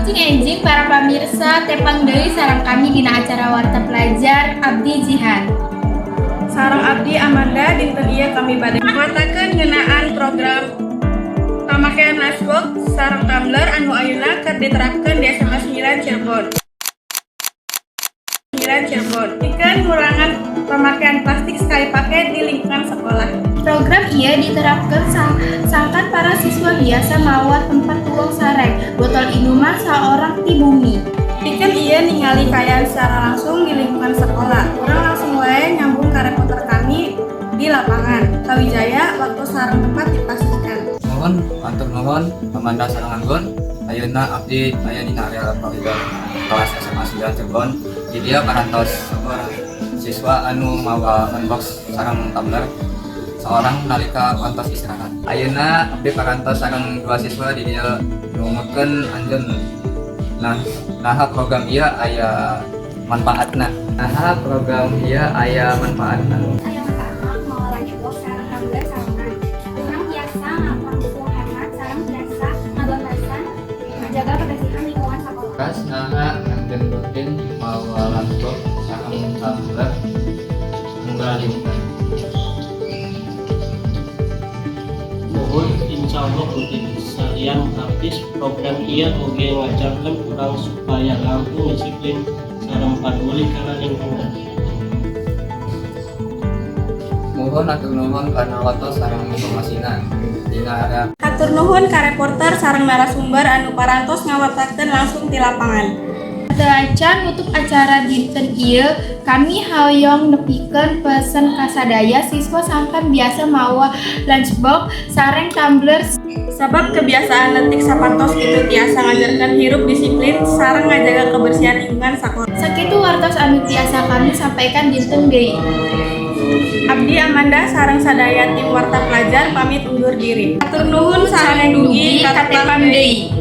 Enjing para pemirsa tepang deui sareng kami dina acara Warta Pelajar Abdi Jihan. Sareng Abdi Amanda dinten ieu kami bade matakeun ngeunaan program pamakean lunchbox sareng tumbler anu ayeuna keur diterapkeun di SMA 9 Cirebon. Pikeun ngurangan pemakaian plastik sekali pakai di lingkungan sekolah. Program ieu diterapkeun sangkan para siswa biasa mawa tempat tuang sareng, botol minuman saorang ti bumi. Pikeun ieu ningali kaayaan secara langsung di lingkungan sekolah. Urang langsung wae nyambung ka reporter kami di lapangan. Kawijaya waktu sareng tempat dipastikan. Nuhun Amanda sareng Anggun. Ayeuna abdi aya dina area koridor kelas SMA 9 Cirebon. Di dia parantos siswa anu mawa unbox sareng tumbler seorang nalika kantos istirahat. Ayeuna abdi parantos sareng dua siswa di dia numutkeun anjeun. Nah program ieu aya manfaatna. Aya manfaatna mau lunchbox sareng tumbler sarangan. Urang biasa langsung hemat sareng biasa ngabatasan menjaga kebersihan lingkungan sekolah. Kasnaha anjeun rutin mawa lunchbox sareng tumbler nggalingkeun. Mohon insya Allah rutin sarian praktis program ieu oge ngajarkeun urang supaya langkung disiplin sareng paduli kana lingkungan. Mohon atur nuhun kana watos sareng informasina dina area. Hatur nuhun ka reporter sareng narasumber anu parantos ngawatakeun langsung ti lapangan. Acan nutup acara dinten ieu kami hoyong nepikeun pesen kasadaya siswa sangkan biasa mawa lunchbox sareng tumbler Sabab kebiasaan letik sapantos itu tiasa ngajarkan hirup disiplin sareng ngajaga kebersihan lingkungan sekolah. sakitu wartos anu tiasa kami sampaikan dinten deui. Abdi Amanda sareng sadaya tim Warta Pelajar pamit undur diri. Hatur nuhun sareng dugi ka tepang deui.